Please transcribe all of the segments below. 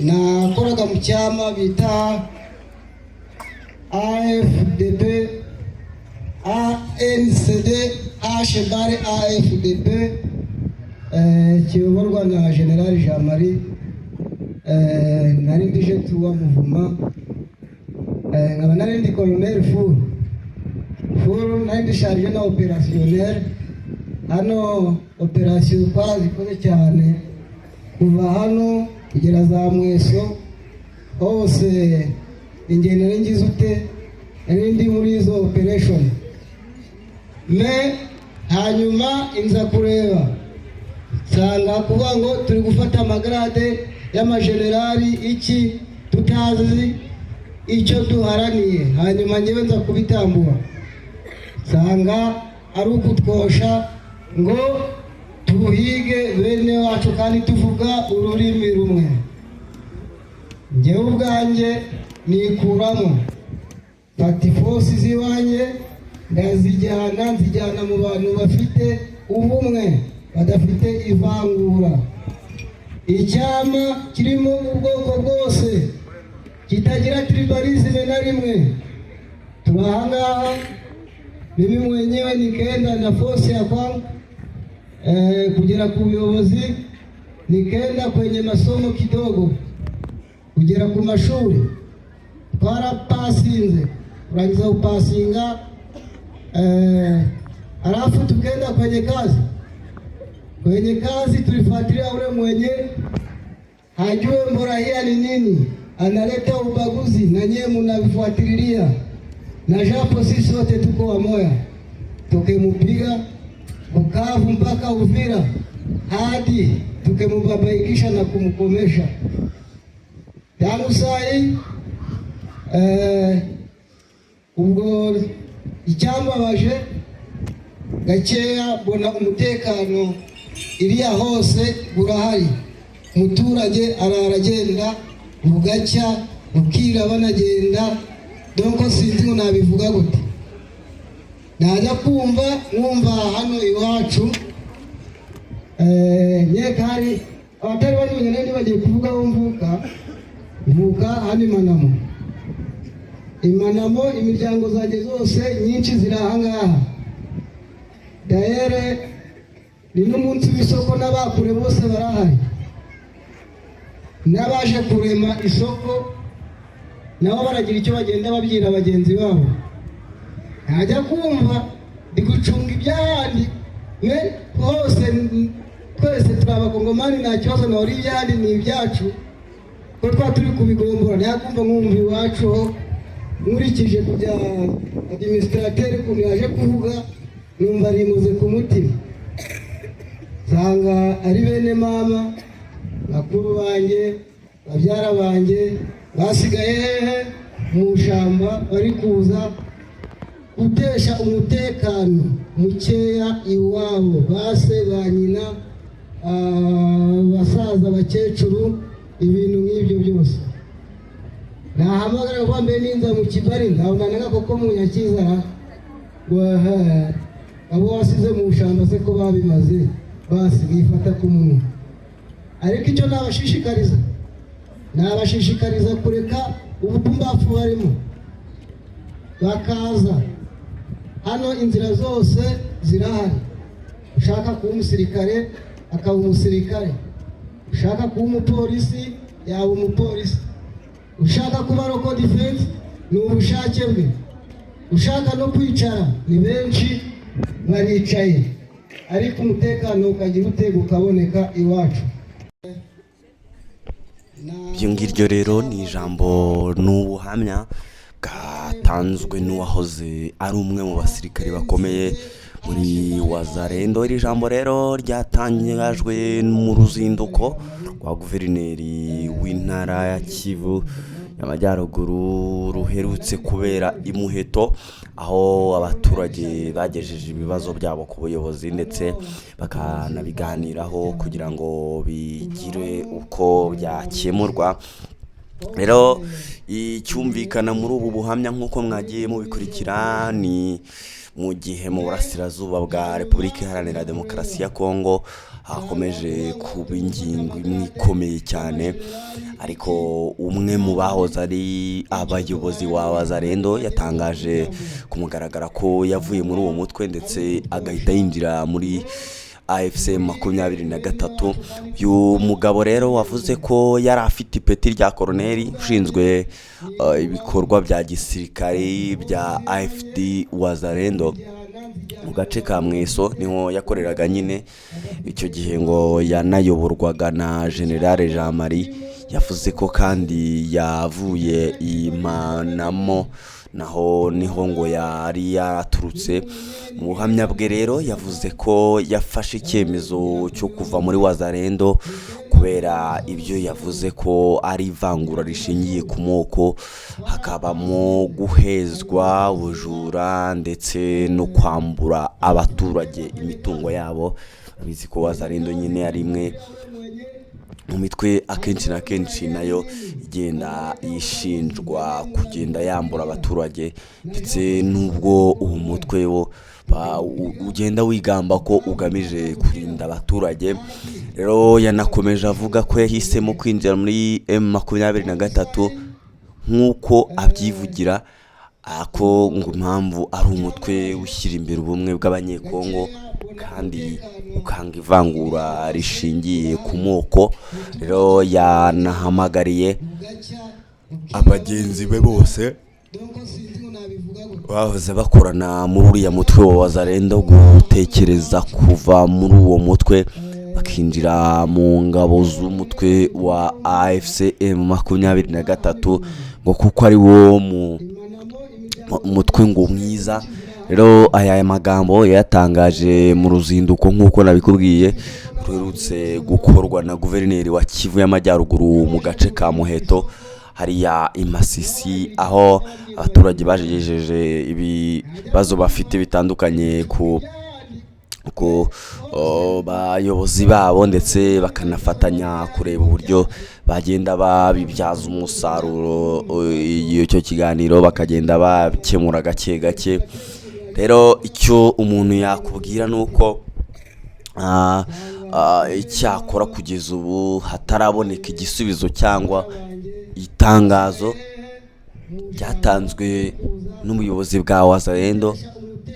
nakoraga mu cyama bita AFDP ANCD HBR AFDP kiyoborwa na General Jean Marie nari ndije tuwa muvuma nkaba nari ndi Colonel Furu nari ndisharije na opérationnel hano operation twazikoze cyane kuva hano kugera za Mweso hose ingene ngize ute ndi muri izo operation hanyuma inza kureba sanga kuvuga ngo turi gufata amagrade y'amagenerali iki tutazi icyo duharaniye hanyuma ngewe nza kubitambura sanga ari ukutwosha ngo tubuhige bene wacu kandi tuvuga ururimi rumwe. Ngewe ubwanjye nikuramo patifosi ziwanye nzijyana mu bantu bafite ubumwe badafite ivangura. Icyama kirimo ubwoko bwose kitagira tribalisme na rimwe. Tunahangaha mimi mwenyewe nikaenda na force ya kwangu kugera ku buyobozi, nikaenda kwenye masomo kidogo kugera ku mashuri twarapasinze kurangiza upasinga alafu tukaenda kwenye kazi tulifuatilia ule mwenye hajue mborahia ni nini, analeta ubaguzi na nyewe mnavifuatilia, na japo sisi wote tuko wamoya, tukemupiga Bukavu mpaka Uvira hadi tukemubabaikisha na kumkomesha. Tangu sai ubwo icyamba baje gakeya bona umutekano iriya hose burahari, muturage araragenda bugacya bukira banagenda, donko sinzi ngo nabivuga gute. Najya mwumva hano iwacu nyekari abatari bamenye nandi bagiye kuvuga aho mvuka hano Imanamo imiryango zanjye zose nyinshi zirahangaha. Daere ni n'umunsi w'isoko n'abakure bose barahari, n'abaje kurema isoko nabo baragira icyo bagenda babyira bagenzi babo. Najya kumva ndigucunga ibyandi hose twese turabakongomani, nta kibazo nahora ibyandi ni ibyacu ko turi kubigombora. Nyakumva nkumva iwacu nkurikije kujya administrateur ukuntu yaje kuvuga numva rimuze ku mutima, sanga ari bene mama bakuru banjye babyara banjye basigaye mu shamba bari kuza gutesha umutekano mukeya iwabo, base ba nyina basaza bakecuru ibintu nk'ibyo byose. Nahamagara kwa mbere ninza mu kibari ndabona koko mu Nyakizara abo wasize mu shamba se ko babimaze basi bifata ku muntu. Ariko icyo nabashishikariza kureka ubutumbafu barimo bakaza hano. Inzira zose zirahari, ushaka kuba umusirikare akaba umusirikare, ushaka kuba umupolisi yaba umupolisi, ushaka kuba local defense ni ubushake bwe, ushaka no kwicara ni benshi baricaye, ariko umutekano ukagira utego ukaboneka iwacu. Ibyo ngiryo rero ni ijambo n'ubuhamya bwatanzwe n'uwahoze ari umwe mu basirikare bakomeye muri Wazalendo. Iri jambo rero ryatangajwe mu ruzinduko rwa guverineri w'intara ya Kivu y'Amajyaruguru ruherutse kubera i Muheto, aho abaturage bagejeje ibibazo byabo ku buyobozi ndetse bakanabiganiraho kugira ngo bigire uko byakemurwa. Rero icyumvikana muri ubu buhamya nk'uko mwagiye mubikurikira ni mu gihe mu burasirazuba bwa Repubulika Iharanira Demokarasi ya Kongo hakomeje kuba ingingo imwe ikomeye cyane, ariko umwe mu bahoze ari abayobozi wa Wazalendo yatangaje kumugaragara ko yavuye muri uwo mutwe ndetse agahita yinjira muri AFC 23. Uyu mugabo rero wavuze ko yari afite ipeti rya koroneri ushinzwe ibikorwa bya gisirikare bya AFD Wazalendo mu gace ka Mweso, niho yakoreraga nyine. Icyo gihe ngo yanayoborwaga na General Jean Marie. Yavuze ko kandi yavuye imanamo, naho niho ngo yari yaturutse. Mu buhamya bwe rero yavuze ko yafashe icyemezo cyo kuva muri Wazalendo kubera ibyo yavuze ko ari ivangura rishingiye ku moko, hakabamo guhezwa, ubujura ndetse no kwambura abaturage imitungo yabo. Bizi ko Wazalendo nyine ari imwe mu mitwe akenshi na kenshi nayo igenda yishinjwa kugenda yambura abaturage, ndetse n'ubwo uwo mutwe wo ugenda wigamba ko ugamije kurinda abaturage. Rero yanakomeje avuga ko yahisemo kwinjira muri M23 nk'uko abyivugira, ako ngo impamvu ari umutwe ushyira imbere ubumwe bw'abanyekongo kandi ukanga ivangura rishingiye ku moko. Rero yanahamagariye abagenzi be bose bahoze bakorana muri uriya mutwe wa Wazalendo gutekereza kuva muri uwo mutwe bakinjira mu ngabo z'umutwe wa AFC M23 ngo kuko ari wo mutwe ngo mwiza. Rero aya magambo yatangaje mu ruzinduko nk'uko nabikubwiye ruherutse gukorwa na guverineri wa Kivu y'Amajyaruguru mu gace ka Muheto hariya Imasisi, aho abaturage bajejeje ibibazo bafite bitandukanye ku bayobozi babo, ndetse bakanafatanya kureba uburyo bagenda babibyaza umusaruro. Icyo kiganiro bakagenda bakemura gake gake. Rero icyo umuntu yakubwira nuko icyakora kugeza ubu hataraboneka igisubizo cyangwa itangazo ryatanzwe n'ubuyobozi bwa Wazalendo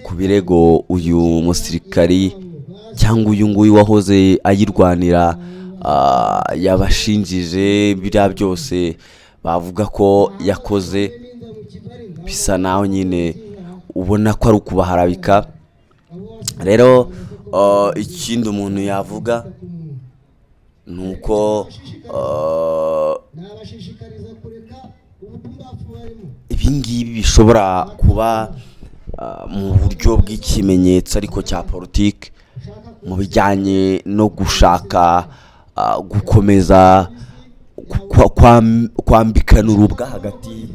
ku birego uyu musirikari cyangwa uyu nguyu wahoze ayirwanira yabashinjije. Biriya byose bavuga ko yakoze bisa naho nyine ubona ko ari ukubaharabika. Rero ikindi umuntu yavuga nuko ibingibi bishobora kuba mu buryo bw'ikimenyetso ariko cya politiki mu bijyanye no gushaka gukomeza kwambikana urubwa hagati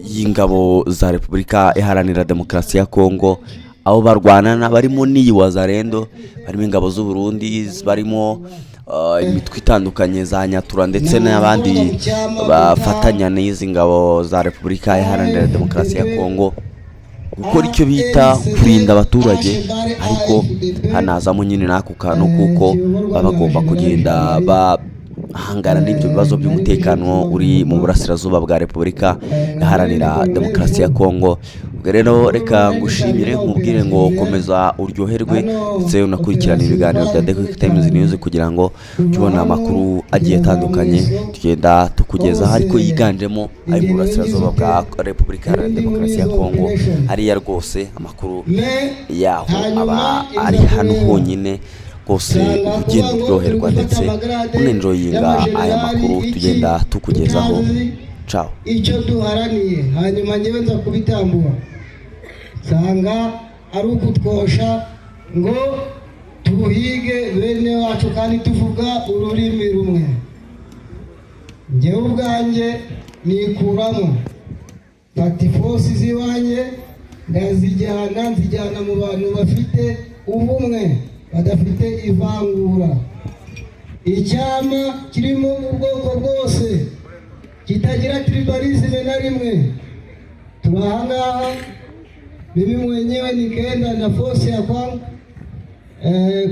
y'ingabo za Repubulika Iharanira Demokarasi ya Kongo, aho barwanana barimo n'iyi Wazalendo, barimo ingabo z'u Burundi, barimo imitwe itandukanye za Nyatura ndetse n'abandi bafatanya n'izi ngabo za Repubulika Iharanira Demokarasi ya Kongo gukora icyo bita kurinda abaturage. Ariko hanazamo nyine n'ako kantu kuko baba bagomba kugenda bahangana n'ibyo bibazo by'umutekano uri mu burasirazuba bwa Repubulika Iharanira Demokarasi ya Kongo. Rero reka ngushimire nkubwire ngo komeza uryoherwe ndetse unakurikirana ibiganiro bya The Quick Times News kugira ngo tubone amakuru agiye atandukanye tugenda tukugeza, ariko yiganjemo ari mu burasirazuba bwa Repubulika Iharanira Demokarasi ya Kongo. Hariya rwose amakuru yaho aba ari hano honyine rwose ugenda uryoherwa ndetse unenjoyinga aya makuru tugenda tukugezaho. Ciao. Icyo duharaniye hanyuma ngewe nza kubitambura sanga ari ukutwosha ngo tubuhige bene wacu kandi tuvuga ururimi rumwe. Ngewe ubwanjye nikuramo patifosi ziwanye nzijyana mu bantu bafite ubumwe badafite ivangura. Icyama kirimo ubwoko bwose kitagira tribalisme na rimwe. Tunahangaha mimi mwenyewe nikaenda na force ya kwangu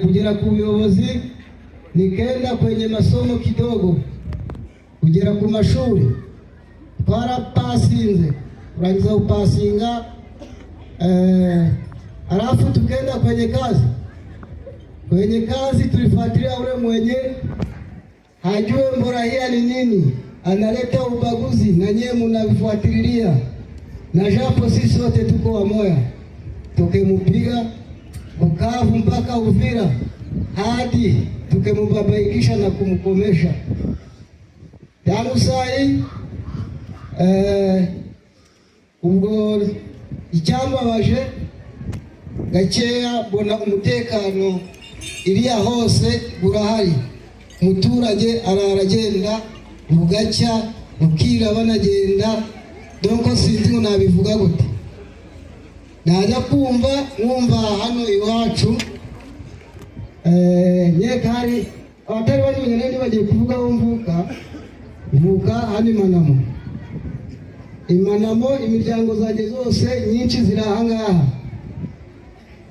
kugera ku buyobozi nikaenda kwenye masomo kidogo, kugera ku mashuri twarapasinze, kurangiza upasinga, alafu tukaenda kwenye kazi. Kwenye kazi tulifuatilia ule mwenye hajue mborahia ni nini, analeta ubaguzi na nyewe mnavifuatilia, na japo sisi wote tuko wamoya, tukemupiga Bukavu mpaka Uvira hadi tukemubabaikisha na kumkomesha. Tangu sai ubwo icyambabaje gakeya bona umutekano iriya hose burahari, umuturage araragenda bugacya bukira banagenda, donko sinzi ngo nabivuga gute. Najya mwumva hano iwacu nyekari abatari banyine nende bagiye kuvuga aho mvuka hano Imanamo imiryango zanjye zose nyinshi ziri ahangaha.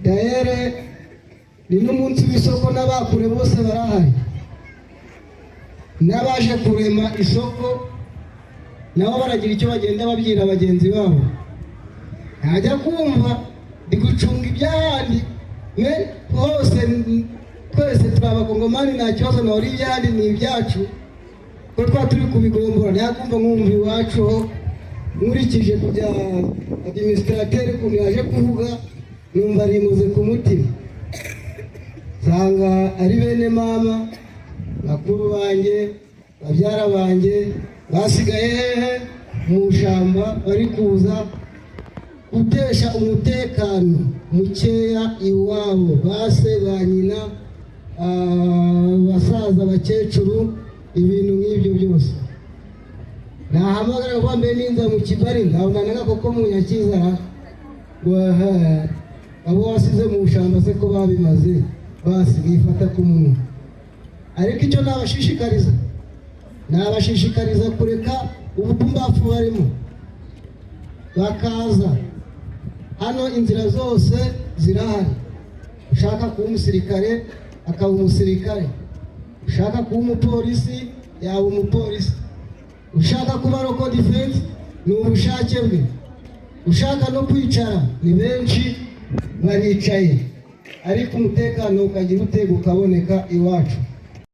Daere ni n'umunsi w'isoko n'abakure bose barahari, n'abaje kurema isoko nabo baragira icyo bagenda babwira bagenzi babo. Najya kumva ndi gucunga ibyahandi hose, twese turabakongomani, nta kibazo nahora ibyahandi ni ibyacu ko twa turi kubigombora. Nyakumva nkumva iwacu nkurikije kujya administrateur ukuntu yaje kuvuga, numva rimuze ku mutima, nsanga ari bene mama bakuru banjye babyara banjye basigaye mu shamba bari kuza gutesha umutekano mukeya iwabo, base ba nyina, basaza, bakecuru, ibintu nk'ibyo byose. Nahamagara kwambe ninza mu Kibari, ndabona koko mu Nyakizara abo wasize mu shamba se ko babimaze basi bifata ku muntu. Ariko icyo nabashishikariza kureka ubupumbafu barimo, bakaza hano. Inzira zose zirahari, ushaka kuba umusirikare akaba umusirikare, ushaka kuba umupolisi yaba umupolisi, ushaka kuba local defense ni ubushake bwe, ushaka no kwicara ni benshi baricaye, ariko umutekano ukagira ukaboneka iwacu.